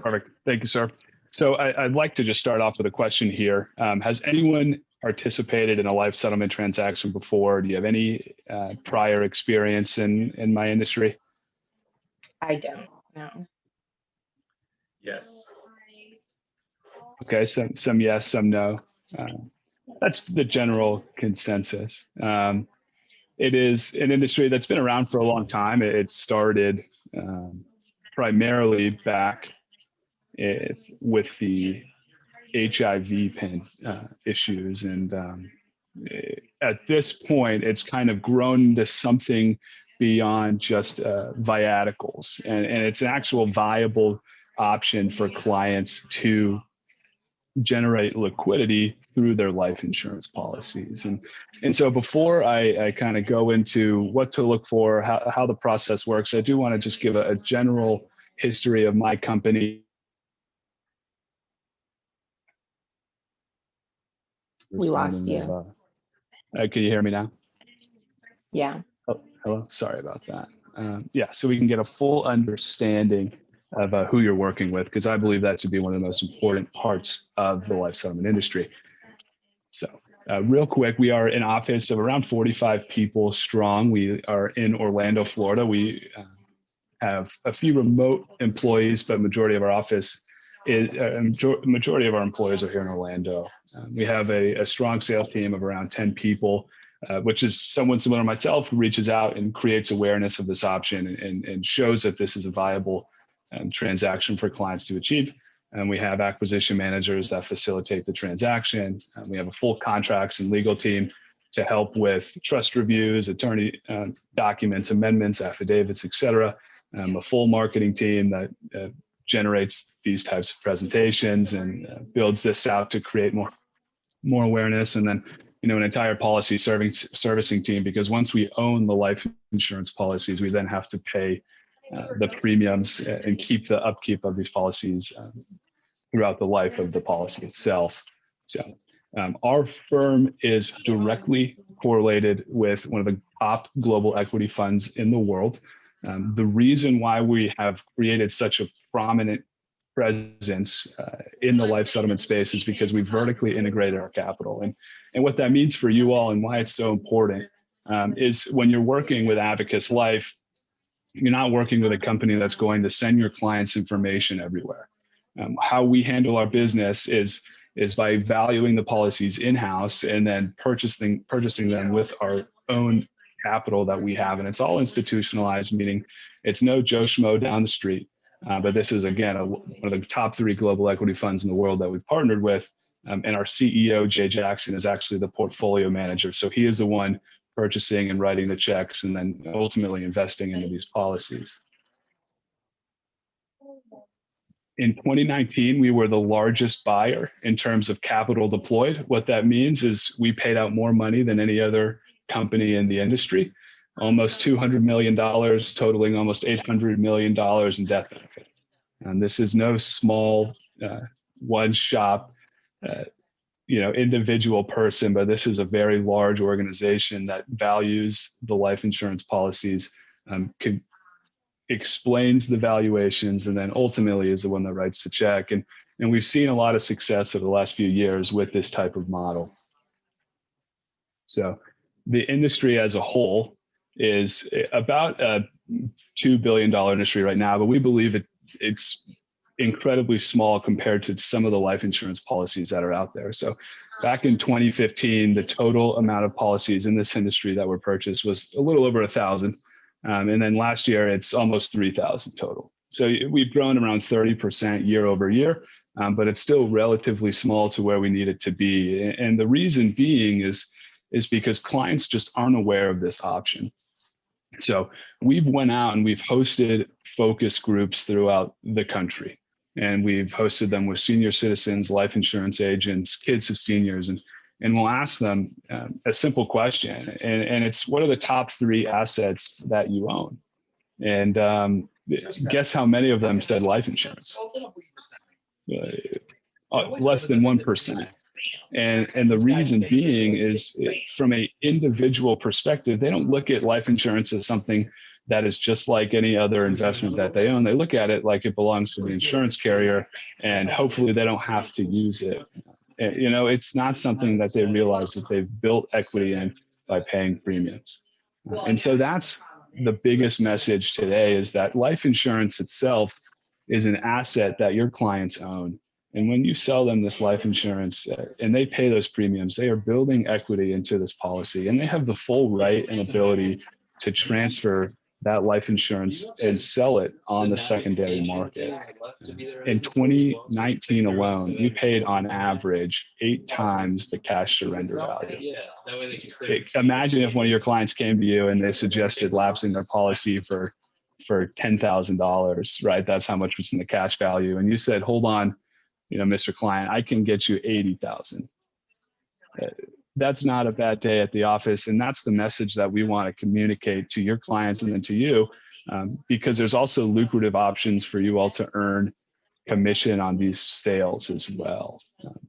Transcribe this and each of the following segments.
Perfect. Thank you, sir. So I'd like to just start off with a question here. Has anyone participated in a life settlement transaction before? Do you have any prior experience in my industry? I don't know. Yes. Okay, some yes, some no. That's the general consensus. It is an industry that's been around for a long time. It started primarily back with the HIV issues. And at this point, it's kind of grown into something beyond just viaticals. And it's an actual viable option for clients to generate liquidity through their life insurance policies. And so before I kind of go into what to look for, how the process works, I do want to just give a general history of my company. We lost you. Can you hear me now? Yeah. Oh, hello. Sorry about that. Yeah, so we can get a full understanding of who you're working with, because I believe that to be one of the most important parts of the life settlement industry. So real quick, we are an office of around 45 people strong. We are in Orlando, Florida. We have a few remote employees, but majority of our employees are here in Orlando. We have a strong sales team of around 10 people, which is someone similar to myself who reaches out and creates awareness of this option and shows that this is a viable transaction for clients to achieve. And we have acquisition managers that facilitate the transaction. We have a full contracts and legal team to help with trust reviews, attorney documents, amendments, affidavits, et cetera. A full marketing team that generates these types of presentations and builds this out to create more awareness. And then, an entire policy servicing team, because once we own the life insurance policies, we then have to pay the premiums and keep the upkeep of these policies throughout the life of the policy itself. So our firm is directly correlated with one of the top global equity funds in the world. The reason why we have created such a prominent presence in the life settlement space is because we vertically integrated our capital. And what that means for you all and why it's so important is when you're working with Abacus Life, you're not working with a company that's going to send your clients information everywhere. How we handle our business is by valuing the policies in-house and then purchasing them with our own capital that we have. And it's all institutionalized, meaning it's no Joe Schmo down the street. But this is, again, one of the top 3 global equity funds in the world that we've partnered with. And our CEO, Jay Jackson, is actually the portfolio manager. So he is the one purchasing and writing the checks and then ultimately investing into these policies. In 2019, we were the largest buyer in terms of capital deployed. What that means is we paid out more money than any other company in the industry, almost $200 million, totaling almost $800 million in death benefit. And this is no small one-shop individual person, but this is a very large organization that values the life insurance policies, explains the valuations, and then ultimately is the one that writes the check. And we've seen a lot of success over the last few years with this type of model. So the industry as a whole is about a $2 billion industry right now, but we believe it's incredibly small compared to some of the life insurance policies that are out there. So back in 2015, the total amount of policies in this industry that were purchased was a little over 1,000. And then last year, it's almost 3,000 total. So we've grown around 30% year over year, but it's still relatively small to where we need it to be. And the reason being is because clients just aren't aware of this option. So we've went out and we've hosted focus groups throughout the country. And we've hosted them with senior citizens, life insurance agents, kids of seniors, and we'll ask them a simple question. And it's, what are the top 3 assets that you own? And guess how many of them said life insurance? Less than 1%. And the reason being is from an individual perspective, they don't look at life insurance as something that is just like any other investment that they own. They look at it like it belongs to the insurance carrier, and hopefully they don't have to use it. It's not something that they realize that they've built equity in by paying premiums. And so that's the biggest message today, is that life insurance itself is an asset that your clients own. And when you sell them this life insurance and they pay those premiums, they are building equity into this policy, and they have the full right and ability to transfer that life insurance and sell it on the secondary market. In 2019 alone, we paid on average 8 times the cash surrender value. Imagine if one of your clients came to you and they suggested lapsing their policy for $10,000, right? That's how much was in the cash value. And you said, hold on, Mr. Client, I can get you 80,000. That's not a bad day at the office. And that's the message that we want to communicate to your clients and then to you, because there's also lucrative options for you all to earn commission on these sales as well.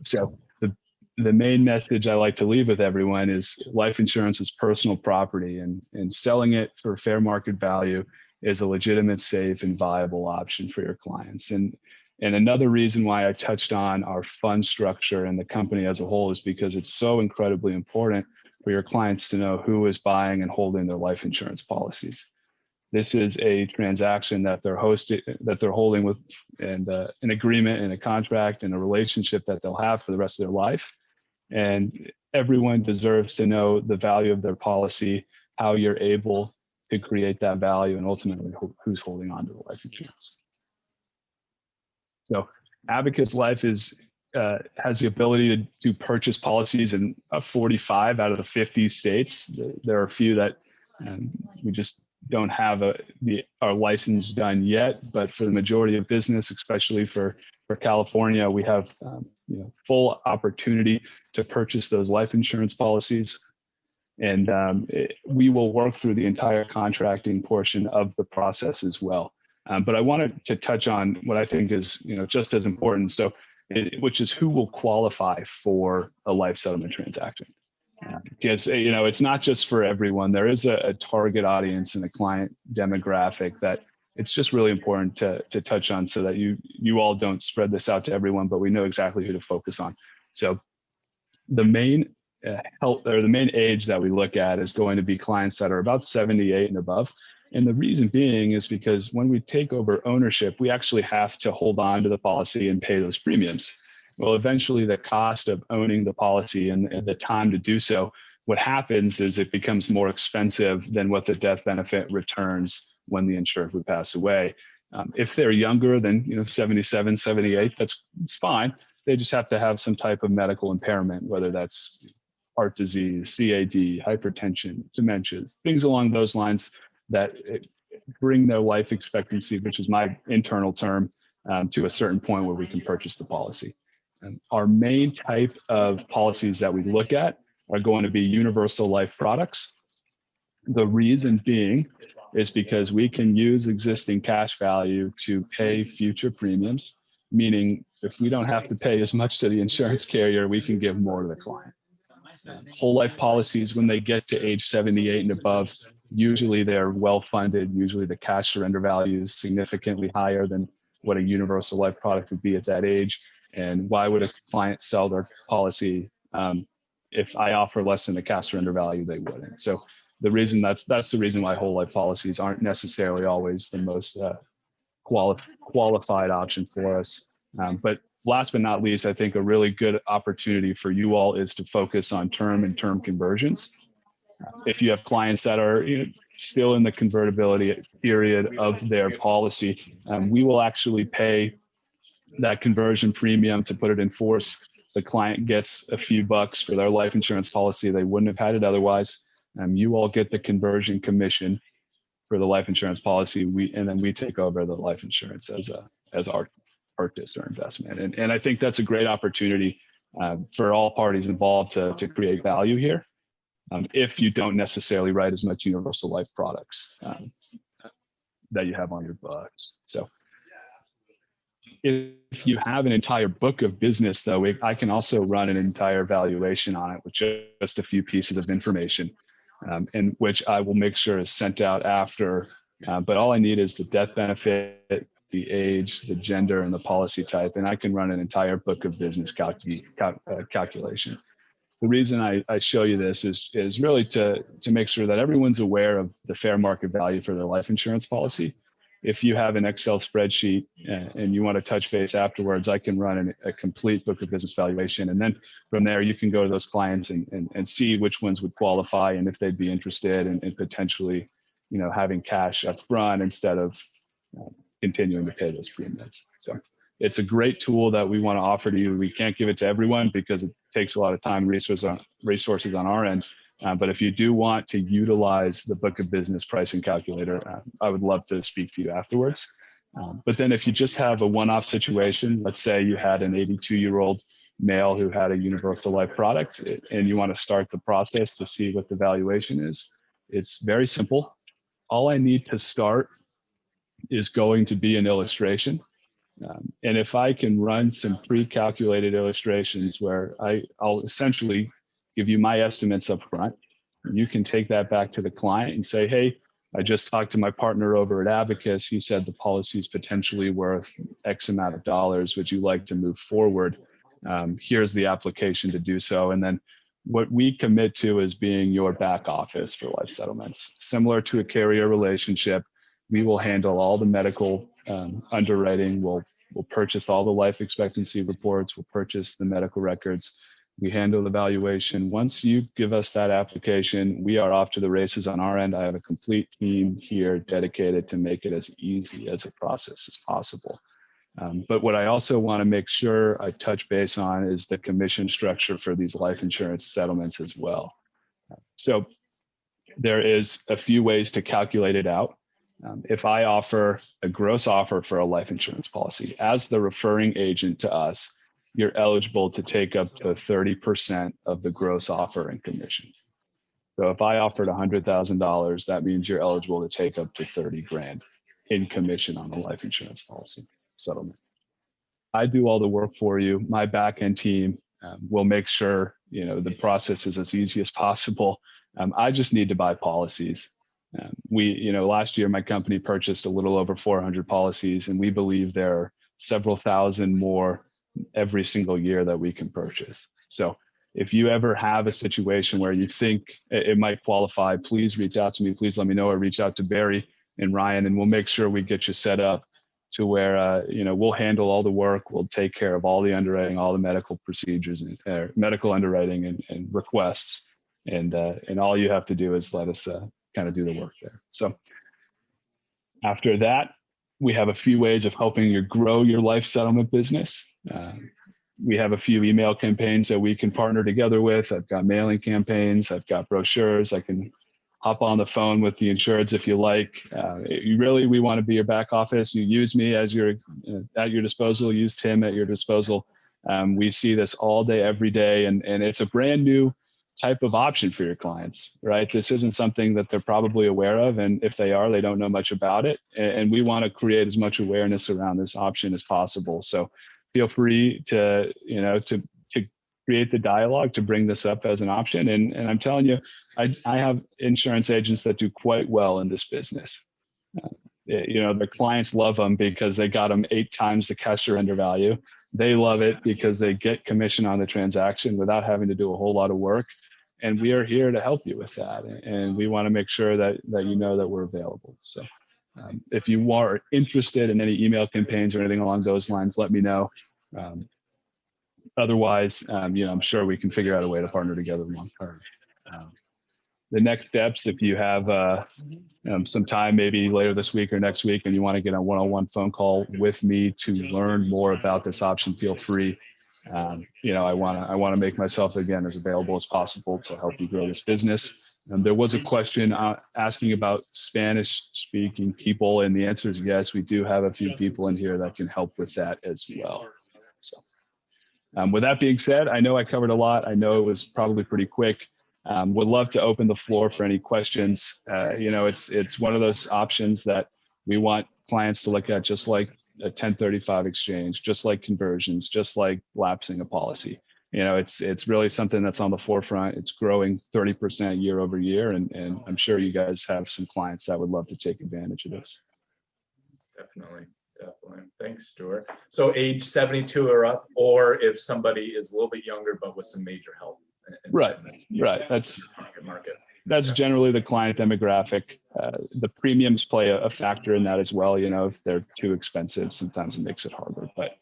So the main message I like to leave with everyone is life insurance is personal property, and selling it for fair market value is a legitimate, safe, and viable option for your clients. And another reason why I touched on our fund structure and the company as a whole is because it's so incredibly important for your clients to know who is buying and holding their life insurance policies. This is a transaction that they're holding with, and an agreement and a contract and a relationship that they'll have for the rest of their life. And everyone deserves to know the value of their policy, how you're able to create that value, and ultimately who's holding on to the life insurance. So Abacus Life has the ability to purchase policies in 45 out of the 50 states. There are a few that we just don't have our license done yet, but for the majority of business, especially for California, we have full opportunity to purchase those life insurance policies. And we will work through the entire contracting portion of the process as well. But I wanted to touch on what I think is just as important, which is who will qualify for a life settlement transaction. Because it's not just for everyone. There is a target audience and a client demographic that it's just really important to touch on, so that you all don't spread this out to everyone, but we know exactly who to focus on. So the main the main age that we look at is going to be clients that are about 78 and above. And the reason being is because when we take over ownership, we actually have to hold on to the policy and pay those premiums. Well, eventually the cost of owning the policy and the time to do so, what happens is it becomes more expensive than what the death benefit returns when the insured would pass away. If they're younger than 77, 78, it's fine. They just have to have some type of medical impairment, whether that's heart disease, CAD, hypertension, dementias, things along those lines that bring their life expectancy, which is my internal term, to a certain point where we can purchase the policy. Our main type of policies that we look at are going to be universal life products. The reason being is because we can use existing cash value to pay future premiums, meaning if we don't have to pay as much to the insurance carrier, we can give more to the client. Whole life policies, when they get to age 78 and above, usually they're well funded. Usually the cash surrender value is significantly higher than what a universal life product would be at that age. And why would a client sell their policy if I offer less than the cash surrender value? They wouldn't. So the reason that's the reason why whole life policies aren't necessarily always the most qualified option for us. But last but not least, I think a really good opportunity for you all is to focus on term and term conversions. If you have clients that are still in the convertibility period of their policy, we will actually pay that conversion premium to put it in force. The client gets a few bucks for their life insurance policy. They wouldn't have had it otherwise. You all get the conversion commission for the life insurance policy. And then we take over the life insurance as our purchase or investment. And I think that's a great opportunity for all parties involved to create value here. If you don't necessarily write as much universal life products that you have on your books. So if you have an entire book of business, though, I can also run an entire valuation on it with just a few pieces of information, in which I will make sure is sent out after But all I need is the death benefit, the age, the gender, and the policy type, and I can run an entire book of business calculation. The reason I show you this is really to make sure that everyone's aware of the fair market value for their life insurance policy. If you have an Excel spreadsheet and you want to touch base afterwards, I can run a complete book of business valuation. And then from there, you can go to those clients and see which ones would qualify and if they'd be interested in potentially, having cash up front instead of continuing to pay those premiums. So it's a great tool that we want to offer to you. We can't give it to everyone because it takes a lot of time and resources on our end. But if you do want to utilize the book of business pricing calculator, I would love to speak to you afterwards. But then if you just have a one-off situation, let's say you had an 82-year-old male who had a universal life product and you want to start the process to see what the valuation is, it's very simple. All I need to start is going to be an illustration. And if I can run some pre-calculated illustrations where I'll essentially give you my estimates up front, you can take that back to the client and say, hey, I just talked to my partner over at Abacus. He said the policy is potentially worth X amount of dollars. Would you like to move forward? Here's the application to do so. And then what we commit to is being your back office for life settlements. Similar to a carrier relationship, we will handle all the medical underwriting. We'll purchase all the life expectancy reports. We'll purchase the medical records. We handle the valuation. Once you give us that application, we are off to the races on our end. I have a complete team here dedicated to make it as easy as a process as possible. But what I also want to make sure I touch base on is the commission structure for these life insurance settlements as well. So there is a few ways to calculate it out. If I offer a gross offer for a life insurance policy as the referring agent to us, you're eligible to take up to 30% of the gross offer in commission. So if I offered $100,000, that means you're eligible to take up to 30 grand in commission on a life insurance policy settlement. I do all the work for you. My back end team will make sure the process is as easy as possible. I just need to buy policies. Last year my company purchased a little over 400 policies, and we believe there are several thousand more every single year that we can purchase. So if you ever have a situation where you think it might qualify, please reach out to me. Please let me know, or reach out to Barry and Ryan, and we'll make sure we get you set up to where we'll handle all the work. We'll take care of all the underwriting, all the medical procedures, and medical underwriting and requests, and all you have to do is let us kind of do the work there. So after that, we have a few ways of helping you grow your life settlement business. We have a few email campaigns that we can partner together with. I've got mailing campaigns. I've got brochures. I can hop on the phone with the insureds if you like. We want to be your back office. You use me as at your disposal. Use Tim at your disposal. We see this all day, every day, and it's a brand new type of option for your clients, right? This isn't something that they're probably aware of, and if they are, they don't know much about it. And we want to create as much awareness around this option as possible. So feel free to create the dialogue to bring this up as an option. And I'm telling you, I have insurance agents that do quite well in this business. Their clients love them because they got them 8 times the cash surrender value. They love it because they get commission on the transaction without having to do a whole lot of work. And we are here to help you with that. And we want to make sure that you know that we're available. So if you are interested in any email campaigns or anything along those lines, let me know. Otherwise, I'm sure we can figure out a way to partner together long term. The next steps, if you have some time, maybe later this week or next week, and you want to get a one-on-one phone call with me to learn more about this option, feel free. I want to make myself again as available as possible to help you grow this business. There was a question asking about Spanish-speaking people, and the answer is yes. We do have a few people in here that can help with that as well. So, with that being said, I know I covered a lot. I know it was probably pretty quick. Would love to open the floor for any questions. It's one of those options that we want clients to look at, just like a 1035 exchange, just like conversions, just like lapsing a policy. it's really something that's on the forefront. It's growing 30% year over year. And I'm sure you guys have some clients that would love to take advantage of this. Definitely. Thanks, Stuart. So age 72 or up, or if somebody is a little bit younger, but with some major health. Right. That's market. That's generally the client demographic. The premiums play a factor in that as well. If they're too expensive, sometimes it makes it harder, but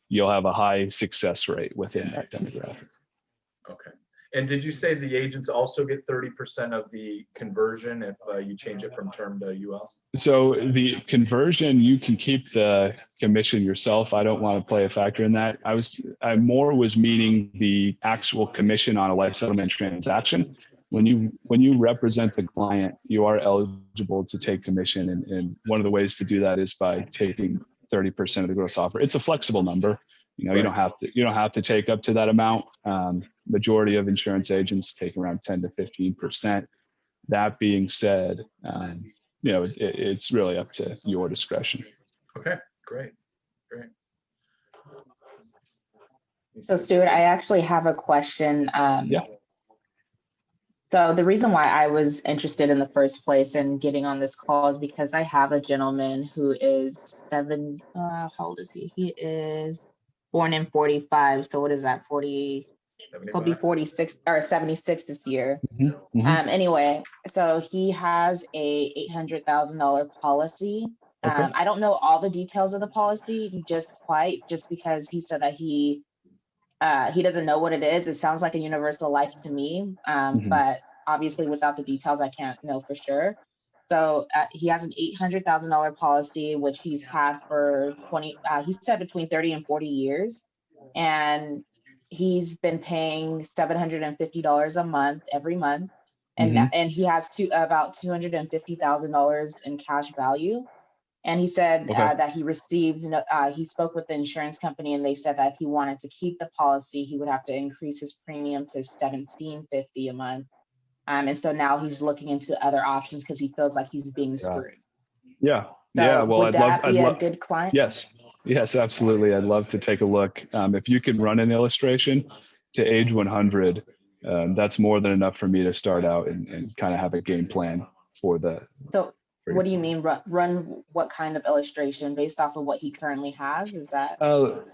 you'll have a high success rate within that demographic. Okay. And did you say the agents also get 30% of the conversion if you change it from term to UL? So the conversion, you can keep the commission yourself. I don't want to play a factor in that. I more was meaning the actual commission on a life settlement transaction. When you represent the client, you are eligible to take commission. And one of the ways to do that is by taking 30% of the gross offer. It's a flexible number. Right. You don't have to take up to that amount. Majority of insurance agents take around 10 to 15%. That being said, it's really up to your discretion. Okay, great. So Stuart, I actually have a question. Yeah. So the reason why I was interested in the first place and getting on this call is because I have a gentleman who is how old is he? He is born in 45. So what is that? 40, 75. he'll be 46 or 76 this year. Mm-hmm. Mm-hmm. Anyway, so he has a $800,000 policy. Okay. I don't know all the details of the policy just because he said that he doesn't know what it is. It sounds like a universal life to me, but obviously without the details, I can't know for sure. So he has an $800,000 policy, which he's had for he said between 30 and 40 years. And he's been paying $750 a month every month. And he has about $250,000 in cash value. And he said that he received, he spoke with the insurance company and they said that if he wanted to keep the policy, he would have to increase his premium to $1,750 a month. And so now he's looking into other options because he feels like he's being screwed. Yeah. So Yeah. Well, would that be a good client? Yes. Yes, absolutely. I'd love to take a look. If you can run an illustration to age 100, that's more than enough for me to start out and kind of have a game plan for the. So what do you mean run what kind of illustration based off of what he currently has? Is that?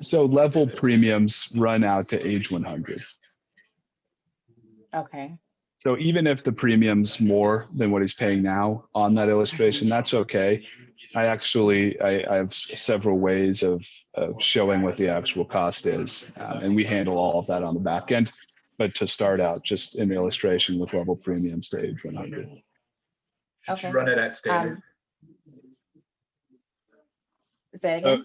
So level premiums run out to age 100. Okay. So even if the premium's more than what he's paying now on that illustration, that's okay. I have several ways of showing what the actual cost is. And we handle all of that on the back end. But to start out, just an illustration with level premiums to age 100. Should you run it at standard? Say it again.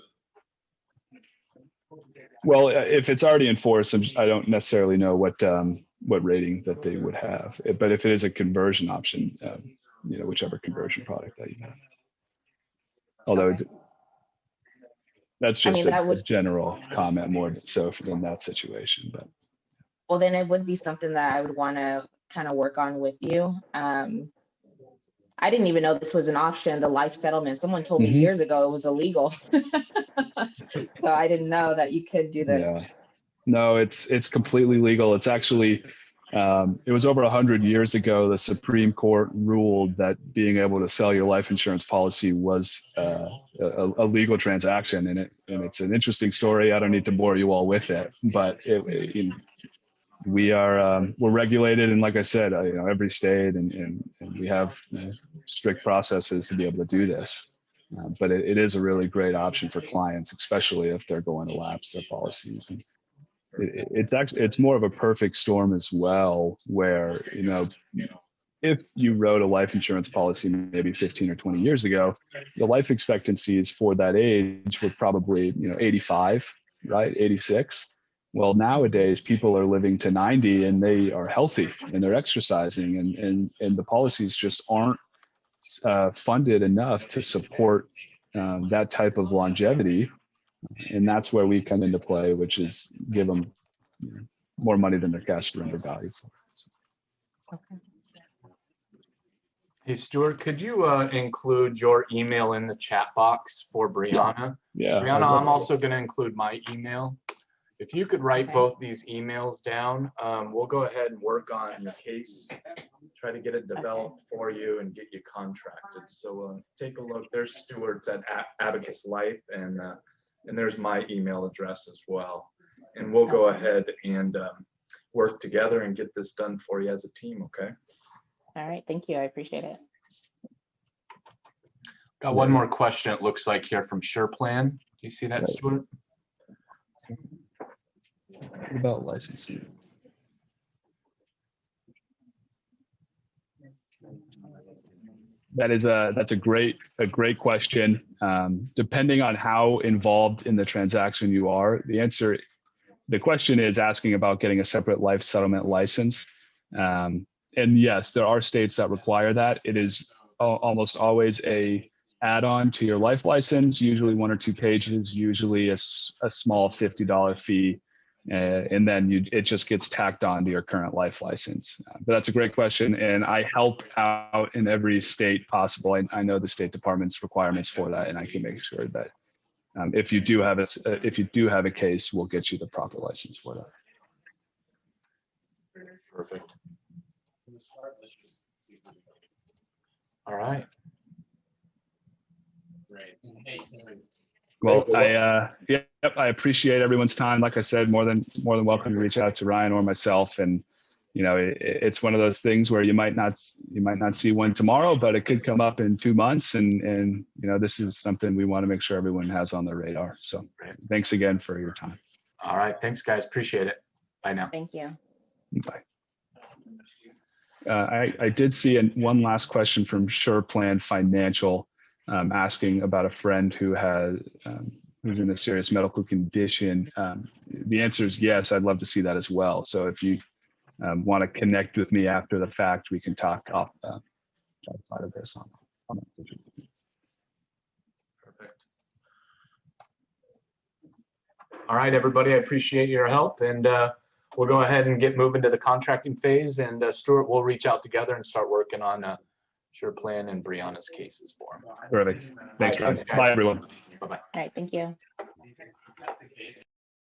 Well, if it's already enforced, I don't necessarily know what rating that they would have. But if it is a conversion option, whichever conversion product that you have. Although that's just a general comment more so in that situation. But well, then it would be something that I would want to kind of work on with you. I didn't even know this was an option, the life settlement. Someone told me years ago it was illegal. So I didn't know that you could do this. Yeah. No, it's completely legal. It's actually, it was over 100 years ago, the Supreme Court ruled that being able to sell your life insurance policy was a legal transaction. And it's an interesting story. I don't need to bore you all with it, but we're regulated. And like I said, every state and we have strict processes to be able to do this. But it is a really great option for clients, especially if they're going to lapse their policies. And it's more of a perfect storm as well, where, if you wrote a life insurance policy maybe 15 or 20 years ago, the life expectancies for that age were probably, 85, right? 86. Well, nowadays people are living to 90 and they are healthy and they're exercising and the policies just aren't funded enough to support that type of longevity. And that's where we come into play, which is give them more money than their cash surrender value. Okay. Hey, Stuart, could you include your email in the chat box for Brianna? Yeah. Brianna, I'm also going to include my email. If you could write Okay. both these emails down, we'll go ahead and work on your case, try to get it developed for you and get you contracted. So take a look. There's Stuart's at Abacus Life, and there's my email address as well. And we'll go ahead and work together and get this done for you as a team, okay? All right, thank you. I appreciate it. Got one more question, it looks like, here from SurePlan. Do you see that, Right. Stuart? What about licensing? That's a great question. Depending on how involved in the transaction you are, the question is asking about getting a separate life settlement license. And yes, there are states that require that. It is almost always a add-on to your life license, usually 1 or 2 pages, usually a small $50 fee. And then it just gets tacked on to your current life license. But that's a great question, and I help out in every state possible. I know the State Department's requirements for that, and I can make sure that if you do have a case, we'll get you the proper license for that. Perfect. All right. Well, I appreciate everyone's time. Like I said, more than welcome to reach out to Ryan or myself. And it's one of those things where you might not see one tomorrow, but it could come up in 2 months. And this is something we want to make sure everyone has on their radar. So thanks again for your time. All right, thanks guys, appreciate it. Bye now. Thank you. Bye. I did see one last question from SurePlan Financial. Asking about a friend who's in a serious medical condition. The answer is yes, I'd love to see that as well. So if you want to connect with me after the fact, we can talk outside of this. Perfect. All right, everybody, I appreciate your help, and we'll go ahead and get moving to the contracting phase, and Stuart, we'll reach out together and start working on SurePlan and Brianna's cases for him. Perfect. Thanks, All right, Ryan. Bye, everyone. Bye-bye. All right, thank you.